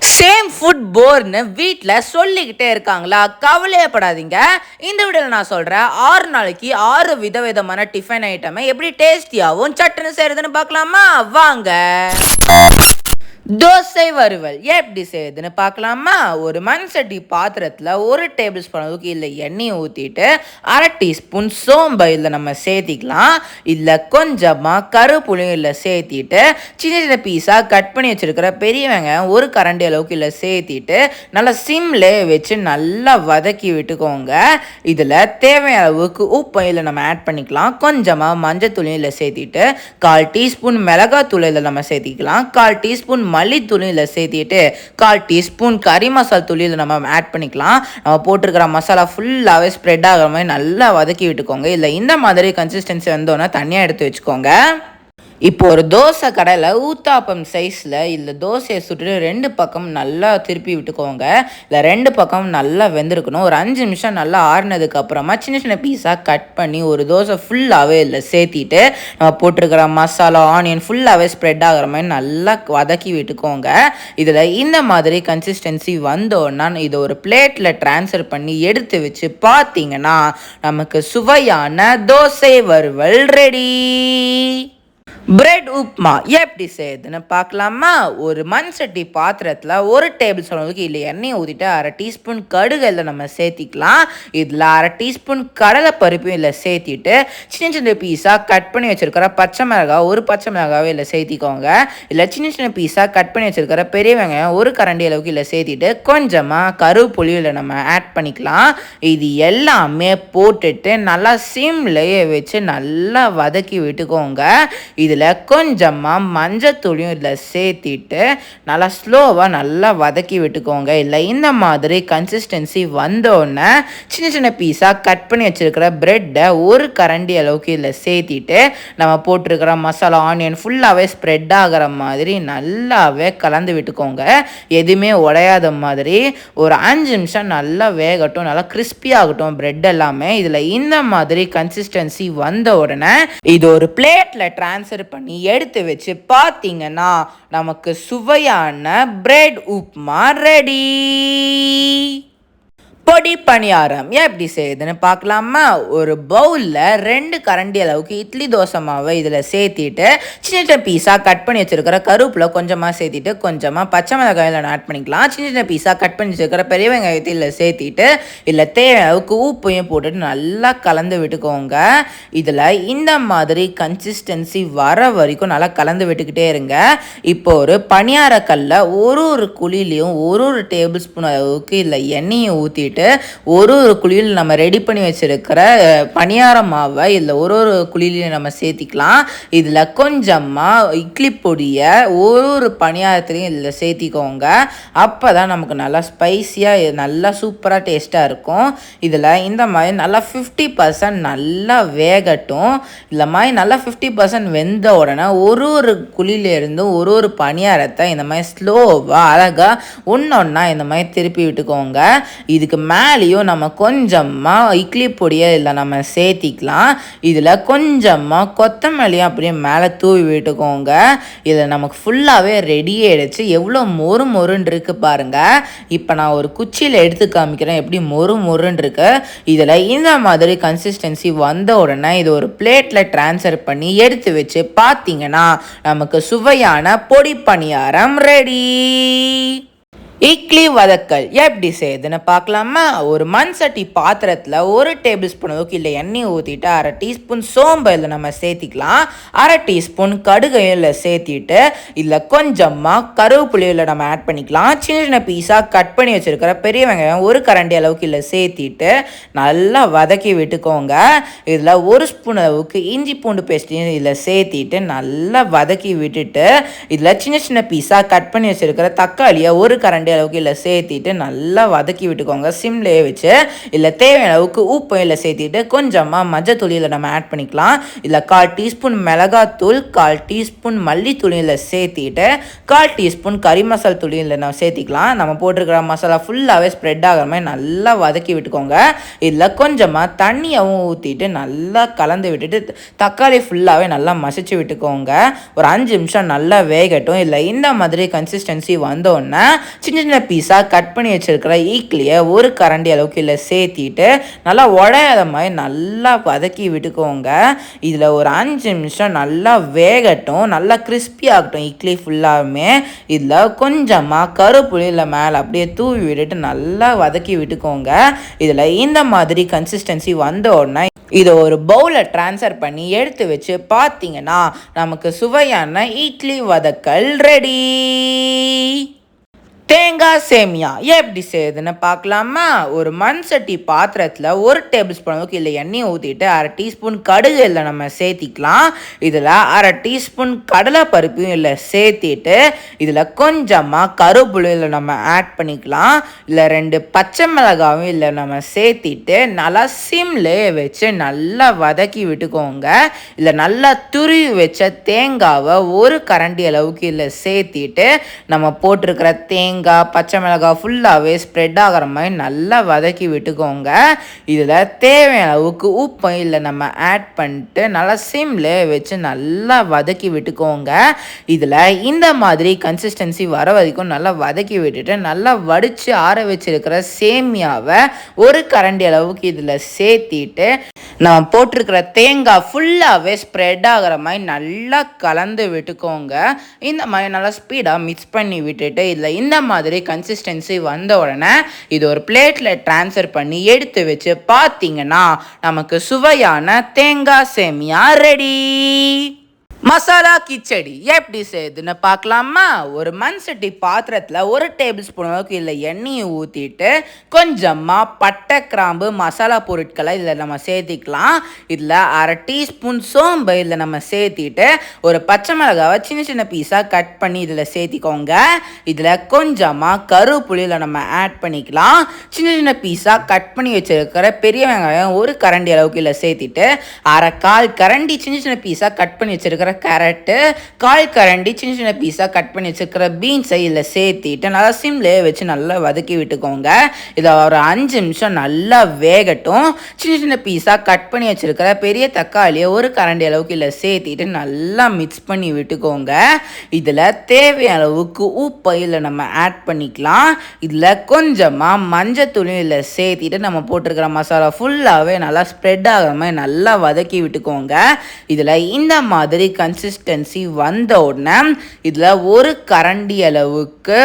Same food போர்னு வீட்டில் சொல்லிக்கிட்டே இருக்காங்களா? கவலையப்படாதீங்க. இந்த வீடியோவில் நான் சொல்கிறேன் 6 நாளைக்கு 6 விதவிதமான டிஃபன் ஐட்டமை எப்படி டேஸ்டியாகவும் சட்டுன்னு செய்கிறதுன்னு பார்க்கலாமா? வாங்க. தோசை வறுவல் எப்படி செய்யுதுன்னு பார்க்கலாமா? ஒரு மண் சட்டி பாத்திரத்தில் 1 டேபிள் ஸ்பூன் அளவுக்கு இல்லை எண்ணெயை ஊற்றிட்டு 1/2 டீஸ்பூன் சோம்பு இதில் நம்ம சேர்த்திக்கலாம். இதில் கொஞ்சமாக கருப்புளியும் இல்லை சேர்த்திட்டு சின்ன சின்ன பீஸாக கட் பண்ணி வச்சுருக்கிற பெரிய வெங்காயம் 1 கரண்டி அளவுக்கு இல்லை சேர்த்திட்டு நல்லா சிம்லே வச்சு நல்லா வதக்கி விட்டுக்கோங்க. இதில் தேவையான அளவுக்கு உப்பு இதில் நம்ம ஆட் பண்ணிக்கலாம். கொஞ்சமாக மஞ்சத்தூளையும் இல்லை சேர்த்திட்டு 1/4 டீஸ்பூன் மிளகாத்தூள் இதில் நம்ம சேர்த்திக்கலாம். 1/4 டீஸ்பூன் மல்லித்தூளும் இதில் சேர்த்திட்டு 1/4 டீஸ்பூன் கறி மசால் தூள் இதில் நம்ம ஆட் பண்ணிக்கலாம். நம்ம போட்டிருக்கிற மசாலா ஃபுல்லாகவே ஸ்ப்ரெட் ஆகிற மாதிரி நல்லா வதக்கி விட்டுக்கோங்க. இல்லை இந்த மாதிரி கன்சிஸ்டன்சி வந்தோன்னா தனியாக எடுத்து வச்சுக்கோங்க. இப்போ ஒரு தோசை கடையில் ஊத்தாப்பம் சைஸில் இந்த தோசையை சுட்டுட்டு 2 பக்கம் நல்லா திருப்பி விட்டுக்கோங்க. இல்லை 2 பக்கம் நல்லா வெந்திருக்கணும். ஒரு 5 நிமிஷம் நல்லா ஆறுனதுக்கு அப்புறமா சின்ன சின்ன பீஸாக கட் பண்ணி ஒரு தோசை ஃபுல்லாகவே இதில் சேர்த்திட்டு நம்ம போட்டிருக்கிற மசாலா ஆனியன் ஃபுல்லாகவே ஸ்ப்ரெட் ஆகிற மாதிரி நல்லா வதக்கி விட்டுக்கோங்க. இதில் இந்த மாதிரி கன்சிஸ்டன்சி வந்தோன்னா இதை ஒரு பிளேட்டில் ட்ரான்ஸ்ஃபர் பண்ணி எடுத்து வச்சு பார்த்தீங்கன்னா நமக்கு சுவையான தோசை வறுவல் ரெடி. பிரெட் உப்மா எப்படி செய்யுதுன்னு பார்க்கலாமா? ஒரு மண் சட்டி பாத்திரத்தில் 1 டேபிள் ஸ்பூன் அளவுக்கு இல்லை எண்ணெயை ஊற்றிட்டு 1/2 டீஸ்பூன் கடுகு இதில் நம்ம சேர்த்திக்கலாம். இதில் 1/2 டீஸ்பூன் கடலைப்பருப்பையும் இதில் சேர்த்திட்டு சின்ன சின்ன பீஸாக கட் பண்ணி வச்சுருக்கிற பச்சை மிளகாய் 1 பச்சை மிளகாவை இதில் சேர்த்திக்கோங்க. இல்லை சின்ன சின்ன பீஸாக கட் பண்ணி வச்சுருக்கிற பெரிய வெங்காயம் 1 கரண்டி அளவுக்கு இதில் சேர்த்திட்டு கொஞ்சமாக கருவேப்பிலையும் இதில் நம்ம ஆட் பண்ணிக்கலாம். இது எல்லாமே போட்டுட்டு நல்லா சிம்லேயே வச்சு நல்லா வதக்கி விட்டுக்கோங்க. இதில் கொஞ்சமாக மஞ்சத்தூளையும் இதில் சேர்த்திட்டு நல்லா ஸ்லோவாக நல்லா வதக்கி விட்டுக்கோங்க. இல்லை இந்த மாதிரி கன்சிஸ்டன்சி வந்தோடனே சின்ன சின்ன பீஸாக கட் பண்ணி வச்சுருக்கிற ப்ரெட்டை 1 கரண்டி அளவுக்கு இதில் சேர்த்திட்டு நம்ம போட்டிருக்கிற மசாலா ஆனியன் ஃபுல்லாகவே ஸ்ப்ரெட் ஆகிற மாதிரி நல்லாவே கலந்து விட்டுக்கோங்க. எதுவுமே உடையாத மாதிரி ஒரு 5 நிமிஷம் நல்லா வேகட்டும், நல்லா கிறிஸ்பியாகட்டும் ப்ரெட் எல்லாமே. இதில் இந்த மாதிரி கன்சிஸ்டன்சி வந்த உடனே இது ஒரு பிளேட்டில் ட்ரான்ஸ்ஃபர் பண்ணி எடுத்து வச்சு பார்த்தீங்கன்னா நமக்கு சுவையான பிரெட் உப்மா ரெடி. பொடி பணியாரம் எப்படி செய்யுதுன்னு பார்க்கலாமா? ஒரு பவுலில் 2 கரண்டி அளவுக்கு இட்லி தோசை மாவை இதில் சேர்த்திட்டு சின்ன சின்ன பீஸாக கட் பண்ணி வச்சுருக்கிற கருவேப்பிலை கொஞ்சமாக சேர்த்திட்டு கொஞ்சமாக பச்சை மிளகாயில் ஆட் பண்ணிக்கலாம். சின்ன சின்ன பீஸாக கட் பண்ணி வச்சுருக்கிற பெரிய வெங்காயத்தை இதில் சேர்த்திட்டு இதில் தேவையான அளவுக்கு உப்பையும் போட்டுட்டு நல்லா கலந்து விட்டுக்கோங்க. இதில் இந்த மாதிரி கன்சிஸ்டன்சி வர வரைக்கும் நல்லா கலந்து விட்டுக்கிட்டே இருங்க. இப்போ ஒரு பணியார கல்ல ஒரு குழிலையும் ஒரு டேபிள் ஸ்பூன் அளவுக்கு இல்லை எண்ணெயை ஊற்றிட்டு ஒரு குழியில் நம்ம ரெடி பண்ணி வச்சிருக்கிற பணியார மாவை இதில் ஒரு குழியிலையும் நம்ம சேர்த்திக்கலாம். இதில் கொஞ்சமாக இட்லி பொடியை ஒரு பணியாரத்துலையும் இதில் சேர்த்திக்கோங்க. அப்போ தான் நமக்கு நல்லா ஸ்பைஸியாக நல்லா சூப்பராக டேஸ்ட்டாக இருக்கும். இதில் இந்த மாதிரி நல்லா 50% நல்லா வேகட்டும். இந்த மாதிரி நல்லா 50% வெந்த உடனே ஒரு குழியிலேருந்து ஒரு பணியாரத்தை இந்த மாதிரி ஸ்லோவாக அழகாக ஒன்றா இந்த மாதிரி திருப்பி விட்டுக்கோங்க. இதுக்கு மேலேயும் நம்ம கொஞ்சமாக இட்லி பொடியை இதில் நம்ம சேர்த்திக்கலாம். இதில் கொஞ்சமாக கொத்தமல்லியும் அப்படியே மேலே தூவி விட்டுக்கோங்க. இதில் நமக்கு ஃபுல்லாகவே ரெடி ஆகிடுச்சு. எவ்வளோ மொறுன்னு இருக்குது பாருங்கள். இப்போ நான் ஒரு குச்சியில் எடுத்து காமிக்கிறேன் எப்படி மொறுன்னு இருக்கு. இதில் இந்த மாதிரி கன்சிஸ்டன்சி வந்த உடனே இது ஒரு பிளேட்டில் ட்ரான்ஸ்ஃபர் பண்ணி எடுத்து வச்சு பார்த்தீங்கன்னா நமக்கு சுவையான பொடி பணியாரம் ரெடி. இட்லி வதக்கல் எப்படி செய்யுதுன்னு பார்க்கலாமா? ஒரு மண் சட்டி பாத்திரத்தில் 1 டேபிள் ஸ்பூன் அளவுக்கு இல்லை எண்ணெயை ஊற்றிட்டு 1/2 டீஸ்பூன் சோம்பு இதில் நம்ம சேர்த்திக்கலாம். 1/2 டீஸ்பூன் கடுகையில் சேர்த்திட்டு இதில் கொஞ்சமாக கருவேப்பிலையில் நம்ம ஆட் பண்ணிக்கலாம். சின்ன சின்ன பீஸாக கட் பண்ணி வச்சுருக்கிற பெரிய வெங்காயம் 1 கரண்டி அளவுக்கு இல்லை சேர்த்திட்டு நல்லா வதக்கி விட்டுக்கோங்க. இதில் 1 ஸ்பூன் அளவுக்கு இஞ்சி பூண்டு பேஸ்ட்டையும் இதில் சேர்த்திட்டு நல்லா வதக்கி விட்டுட்டு இதில் சின்ன சின்ன பீஸாக கட் பண்ணி வச்சுருக்கிற தக்காளியை 1 கரண்டி கரண்டி அளவுக்கு இல்லை சேர்த்திட்டு நல்லா வதக்கி விட்டுக்கோங்க சிம்லேயே வச்சு. இல்லை தேவையான அளவுக்கு உப்பு இல்லை சேர்த்திட்டு கொஞ்சமாக மஞ்சத்தூள் இதில் நம்ம ஆட் பண்ணிக்கலாம். இல்லை 1/4 டீஸ்பூன் மிளகாத்தூள், 1/4 டீஸ்பூன் மல்லித்தூள் இதில் சேர்த்திட்டு 1/4 டீஸ்பூன் கறி மசாலா தூள் இதில் நம்ம சேர்த்திக்கலாம். நம்ம போட்டிருக்கிற மசாலா ஃபுல்லாகவே ஸ்ப்ரெட் ஆகிற மாதிரி நல்லா வதக்கி விட்டுக்கோங்க. இதில் கொஞ்சமாக தண்ணியாகவும் ஊற்றிட்டு நல்லா கலந்து விட்டுட்டு தக்காளி ஃபுல்லாகவே நல்லா மசிச்சு விட்டுக்கோங்க. ஒரு 5 நிமிஷம் நல்லா வேகட்டும். இல்லை இந்த மாதிரி கன்சிஸ்டன்சி வந்தோடனே சின்ன சின்ன பீஸாக கட் பண்ணி வச்சுருக்கிற ஈக்லியை ஒரு கரண்டி அளவுக்கு இல்லை சேர்த்திட்டு நல்லா உடையாத மாதிரி நல்லா வதக்கி விட்டுக்கோங்க. இதில் ஒரு 5 நிமிஷம் நல்லா வேகட்டும், நல்லா கிறிஸ்பி ஆகட்டும் இட்லி ஃபுல்லாகவுமே. இதில் கொஞ்சமாக கருப்புளியில் மேலே அப்படியே தூவி விட்டுட்டு நல்லா வதக்கி விட்டுக்கோங்க. இதில் இந்த மாதிரி கன்சிஸ்டன்சி வந்த உடனே இதை ஒரு பவுலில் ட்ரான்ஸ்ஃபர் பண்ணி எடுத்து வச்சு பார்த்தீங்கன்னா நமக்கு சுவையான இட்லி வதக்கல் ரெடி. தேங்காய் சேமியா எப்படி செய்யுதுன்னு பார்க்கலாமா? ஒரு மண் சட்டி பாத்திரத்தில் 1 டேபிள் ஸ்பூன் அளவுக்கு இல்லை எண்ணெயை ஊற்றிட்டு 1/2 டீஸ்பூன் கடுகு இல்லை நம்ம சேர்த்திக்கலாம். இதில் 1/2 டீஸ்பூன் கடலை பருப்பையும் இல்லை சேர்த்திட்டு இதில் கொஞ்சமாக கருவேப்பிலை இல்லை நம்ம ஆட் பண்ணிக்கலாம். இல்லை 2 பச்சை மிளகாயும் இல்லை நம்ம சேர்த்திட்டு நல்லா சிம்லேயே வச்சு நல்லா வதக்கி விட்டுக்கோங்க. இல்லை நல்லா துருவி வச்ச தேங்காவை ஒரு கரண்டி அளவுக்கு இல்லை சேர்த்திட்டு நம்ம போட்டிருக்கிற தேங்காய் பச்சை மிளகாய் ஃபுல்லாகவே ஸ்ப்ரெட் ஆகிற மாதிரி நல்லா வதக்கி விட்டுக்கோங்க. இதில் தேவையான அளவுக்கு உப்பு இல்லை நம்ம ஆட் பண்ணிட்டு நல்லா சிம்ல வச்சு நல்லா வதக்கி விட்டுக்கோங்க. இதில் இந்த மாதிரி கன்சிஸ்டன்சி வர வரைக்கும் நல்லா வதக்கி விட்டுட்டு நல்லா வடித்து ஆற வச்சிருக்கிற சேமியாவை ஒரு கரண்டி அளவுக்கு இதில் சேர்த்திட்டு நம்ம போட்டிருக்கிற தேங்காய் ஃபுல்லாகவே ஸ்ப்ரெட் ஆகிற மாதிரி நல்லா கலந்து விட்டுக்கோங்க. இந்த மாதிரி நல்லா ஸ்பீடாக மிக்ஸ் பண்ணி விட்டுட்டு இதில் இந்த மாதிரி கன்சிஸ்டன்சி வந்த உடனே இது ஒரு பிளேட்டில் ட்ரான்ஸ்ஃபர் பண்ணி எடுத்து வச்சு பார்த்தீங்கன்னா நமக்கு சுவையான தேங்காய் சேமியா ரெடி. மசாலா கிச்சடி எப்படி செய்யுதுன்னு பார்க்கலாமா? ஒரு மண் சட்டி பாத்திரத்தில் 1 டேபிள் ஸ்பூன் அளவுக்கு இல்லை எண்ணெயை ஊற்றிட்டு கொஞ்சமாக பட்டை கிராம்பு மசாலா பொருட்களை இதில் நம்ம சேர்த்திக்கலாம். இதில் 1/2 டீஸ்பூன் சோம்பு இதில் நம்ம சேர்த்திட்டு ஒரு பச்சை மிளகாவை சின்ன சின்ன பீஸாக கட் பண்ணி இதில் சேர்த்திக்கோங்க. இதில் கொஞ்சமாக கருவேப்பிலையில் நம்ம ஆட் பண்ணிக்கலாம். சின்ன சின்ன பீஸாக கட் பண்ணி வச்சுருக்கிற பெரிய வெங்காயம் ஒரு கரண்டி அளவுக்கு இதில் சேர்த்திட்டு 1/4 கரண்டி சின்ன சின்ன பீஸாக கட் பண்ணி வச்சுருக்கிற கேரட்டு, 1/4 கரண்டி சின்ன சின்ன பீஸாக கட் பண்ணி வச்சுருக்கிற பீன்ஸை இதில் சேர்த்திட்டு நல்லா சிம்லேயே வச்சு நல்லா வதக்கி விட்டுக்கோங்க. இதை ஒரு 5 நிமிஷம் நல்லா வேகட்டும். சின்ன சின்ன பீஸாக கட் பண்ணி வச்சுருக்கிற பெரிய தக்காளியை ஒரு கரண்டி அளவுக்கு இதில் சேர்த்திட்டு நல்லா மிக்ஸ் பண்ணி விட்டுக்கோங்க. இதில் தேவையான அளவுக்கு உப்பை இதில் நம்ம ஆட் பண்ணிக்கலாம். இதில் கொஞ்சமாக மஞ்சத்தூளையும் இதில் சேர்த்திட்டு நம்ம போட்டிருக்கிற மசாலா ஃபுல்லாகவே நல்லா ஸ்ப்ரெட் ஆகிற மாதிரி நல்லா வதக்கி விட்டுக்கோங்க. இதில் இந்த மாதிரி கன்சிஸ்டன்சி வந்த உடனே இதில் ஒரு கரண்டி அளவுக்கு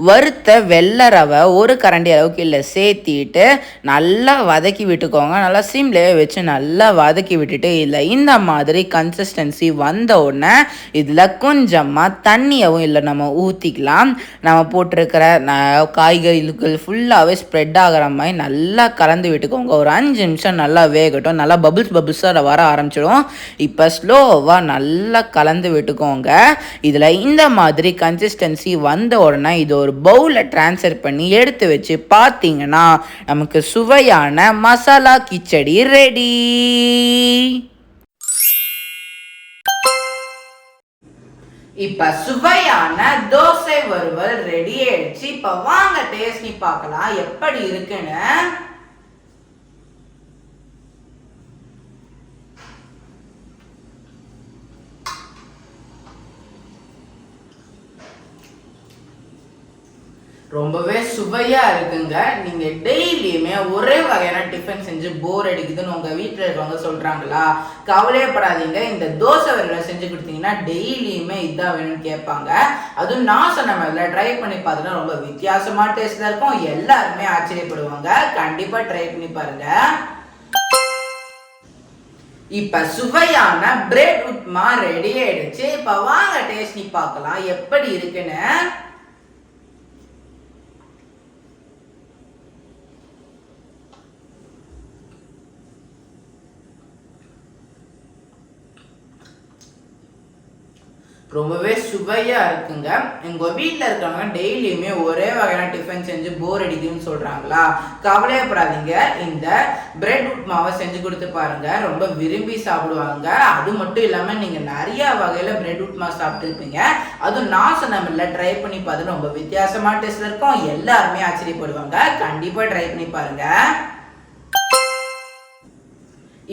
வறுத்த வெள்ளை ரவை ஒரு கரண்டி அளவுக்கு இல்லை சேர்த்திட்டு நல்லா வதக்கி விட்டுக்கோங்க. நல்லா சிம்லேயே வச்சு நல்லா வதக்கி விட்டுட்டு இல்லை இந்த மாதிரி கன்சிஸ்டன்சி வந்த உடனே இதில் கொஞ்சமாக தண்ணியவும் இல்லை நம்ம ஊற்றிக்கலாம். நம்ம போட்டிருக்கிற காய்கறிகள் ஃபுல்லாகவே ஸ்ப்ரெட் ஆகிற மாதிரி நல்லா கலந்து விட்டுக்கோங்க. ஒரு 5 நிமிஷம் நல்லா வேகட்டும். நல்லா பபுள்ஸாக வர ஆரம்பிச்சிடும். இப்போ ஸ்லோவாக நல்லா கலந்து விட்டுக்கோங்க. இதில் இந்த மாதிரி கன்சிஸ்டன்சி வந்த உடனே இது ஒரு பவுலில் ட்ரான்ஸ்ஃபர் பண்ணி எடுத்து வச்சு பார்த்தீங்கன்னா நமக்கு சுவையான மசாலா கிச்சடி ரெடி. இப்ப சுவையான தோசை வறுவல் ரெடி ஆயிடுச்சு. இப்ப வாங்க டேஸ்ட் பண்ணி பார்க்கலாம் எப்படி இருக்குன்னு. ரொம்பவே சுவையாக இருக்குங்க. நீங்கள் டெய்லியுமே ஒரே வகையான டிஃபன் செஞ்சு போர் அடிக்குதுன்னு உங்கள் வீட்டில் இருக்கவங்க சொல்கிறாங்களா? கவலையப்படாதீங்க. இந்த தோசை வறுவல் செஞ்சு கொடுத்தீங்கன்னா டெய்லியுமே இதான் வேணும்னு கேட்பாங்க. அதுவும் நான் சொன்ன மாதிரில ட்ரை பண்ணி பார்த்தீங்கன்னா ரொம்ப வித்தியாசமான டேஸ்ட்டில் இருக்கும். எல்லாருமே ஆச்சரியப்படுவாங்க. கண்டிப்பாக ட்ரை பண்ணி பாருங்க. இப்ப சுவையான பிரெட் உப்மா ரெடி ஆயிடுச்சு. இப்ப வாங்க டேஸ்ட் பண்ணி பார்க்கலாம் எப்படி இருக்குன்னு. ரொம்பவே சுவையா இருக்குங்க. உங்க வீட்டில் இருக்கிறவங்க டெய்லியுமே ஒரே வகையான டிஃபன் செஞ்சு போர் அடிக்குதுன்னு சொல்றாங்களா? கவலையப்படாதீங்க. இந்த பிரெட் உப்மாவை செஞ்சு கொடுத்து பாருங்க, ரொம்ப விரும்பி சாப்பிடுவாங்க. அது மட்டும் இல்லாம நீங்க நிறைய வகையில பிரெட் உப்மா சாப்பிட்டுருப்பீங்க. அதுவும் நான் சொன்ன ட்ரை பண்ணி பார்த்து ரொம்ப வித்தியாசமான டேஸ்ட்ல இருக்கும். எல்லாருமே ஆச்சரியப்படுவாங்க. கண்டிப்பா ட்ரை பண்ணி பாருங்க.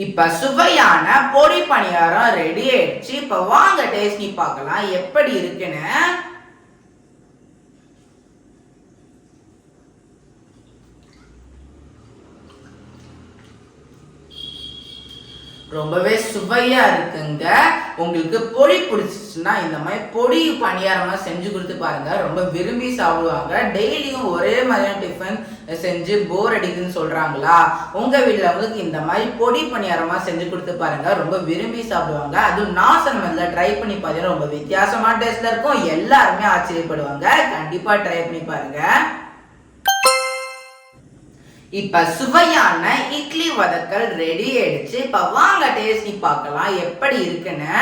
இப்ப சுவையான பொடி பணியாரம் ரெடி ஆயிடுச்சு. இப்ப வாங்க டேஸ்ட் பார்க்கலாம் எப்படி இருக்குன்னு. ரொம்பவே சுவையா இருக்குங்க. உங்களுக்கு பொடி பிடிச்சிச்சுன்னா இந்த மாதிரி பொடி பணியாரமா செஞ்சு கொடுத்து பாருங்க, ரொம்ப விரும்பி சாப்பிடுவாங்க. டெய்லியும் ஒரே மாதிரியான டிஃபன் செஞ்சு போர் அடிக்குதுன்னு சொல்றாங்களா? உங்க வீட்டில் உங்களுக்கு இந்த மாதிரி பொடி பணியாரமா செஞ்சு கொடுத்து பாருங்க, ரொம்ப விரும்பி சாப்பிடுவாங்க. அதுவும் நான் சொன்ன ட்ரை பண்ணி பாத்தீங்கன்னா ரொம்ப வித்தியாசமான டேஸ்ட்ல இருக்கும். எல்லாருமே ஆச்சரியப்படுவாங்க. கண்டிப்பா ட்ரை பண்ணி பாருங்க. இப்ப சுவையான இட்லி வதக்கல் ரெடி ஆயிடுச்சு. இப்ப வாங்க டேஸ்ட் பார்க்கலாம் எப்படி இருக்குன்னு.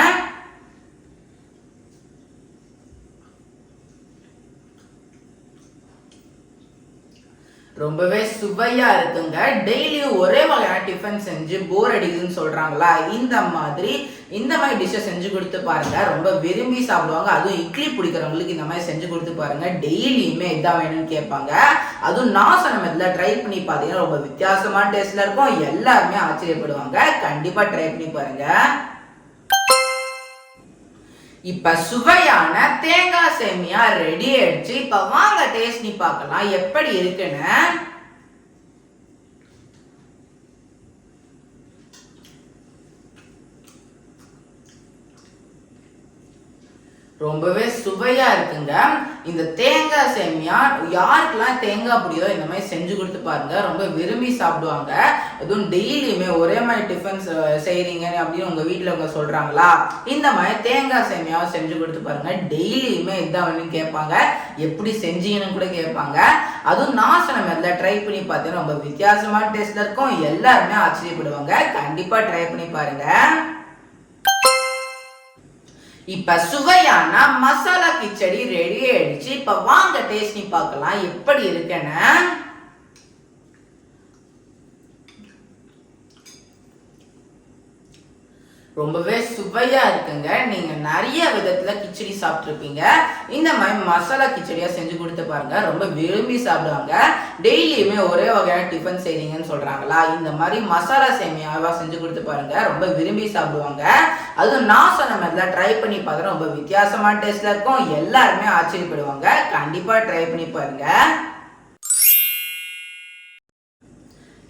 ரொம்பவே சுவையா இருக்குங்க. டெய்லியும் ஒரே வகையான டிஃபன் செஞ்சு போர் அடிக்குதுன்னு சொல்றாங்களா? இந்த மாதிரி டிஷ்ஷை செஞ்சு கொடுத்து பாருங்க, ரொம்ப விரும்பி சாப்பிடுவாங்க. அதுவும் இட்லி பிடிக்கிறவங்களுக்கு இந்த மாதிரி செஞ்சு கொடுத்து பாருங்க, டெய்லியுமே இதான் வேணும்னு கேட்பாங்க. அதுவும் நான் சொன்ன மெத்தட்ல ட்ரை பண்ணி பார்த்தீங்கன்னா ரொம்ப வித்தியாசமான டேஸ்ட்ல இருக்கும். எல்லாருமே ஆச்சரியப்படுவாங்க. கண்டிப்பா ட்ரை பண்ணி பாருங்க. இப்ப சுவையான தேங்காய் சேமியா ரெடி ஆயிடுச்சு. இப்ப வாங்க டேஸ்ட் பார்க்கலாம் எப்படி இருக்குன்னு. ரொம்பவே சுவையா இருக்குங்க. இந்த தேங்காய் சேமியா யாருக்கெல்லாம் தேங்காய் பிடிக்குதோ இந்த மாதிரி செஞ்சு கொடுத்து பாருங்க, ரொம்ப விரும்பி சாப்பிடுவாங்க. அதுவும் டெய்லியுமே ஒரே மாதிரி டிஃபன் செய்றீங்க அப்படின்னு உங்க வீட்டில் அவங்க சொல்றாங்களா? இந்த மாதிரி தேங்காய் சேமியாவை செஞ்சு கொடுத்து பாருங்க, டெய்லியுமே இதான் வேணும்னு கேட்பாங்க. எப்படி செஞ்சீங்கன்னு கூட கேட்பாங்க. அதுவும் நான் சொன்ன மாதிரி ட்ரை பண்ணி பார்த்தீங்கன்னா ரொம்ப வித்தியாசமான டேஸ்ட்ல இருக்கும். எல்லாருமே ஆச்சரியப்படுவாங்க. கண்டிப்பா ட்ரை பண்ணி பாருங்க. இப்ப சுவையான மசாலா கிச்சடி ரெடி ஆயிடுச்சு. இப்ப வாங்க டேஸ்ட் பார்க்கலாம் எப்படி இருக்குன்னு. ரொம்பவே சுவையா இருக்குங்க. நீங்க நிறைய விதத்துல கிச்சடி சாப்பிட்டுருப்பீங்க. இந்த மாதிரி மசாலா கிச்சடியா செஞ்சு கொடுத்து பாருங்க, ரொம்ப விரும்பி சாப்பிடுவாங்க. டெய்லியுமே ஒரே வகையான டிஃபன் செய்றீங்கன்னு சொல்றாங்களா? இந்த மாதிரி மசாலா சேமியாவா செஞ்சு கொடுத்து பாருங்க, ரொம்ப விரும்பி சாப்பிடுவாங்க. அதுவும் நான் சொன்ன மாதிரில ட்ரை பண்ணி பார்த்தா ரொம்ப வித்தியாசமான டேஸ்ட்ல இருக்கும். எல்லாருமே ஆச்சரியப்படுவாங்க. கண்டிப்பா ட்ரை பண்ணி பாருங்க.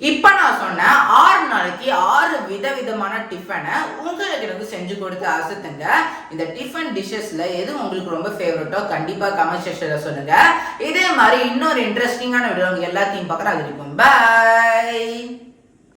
இப்ப நான் சொன்ன 6 நாளைக்கு 6 விதவிதமான டிஃபனை உங்களுக்கு செஞ்சு கொடுத்து அசத்துங்க. இந்த டிஃபன் டிஷ்ஷஸ்ல எது உங்களுக்கு ரொம்ப ஃபேவரட்டோ கண்டிப்பா கமெண்ட் செக்ஷன்ல சொல்லுங்க. இதே மாதிரி இன்னொரு இன்ட்ரெஸ்டிங்கான வீடியோ எல்லாத்தையும் பார்க்குறேன். அது இருக்கும். பை.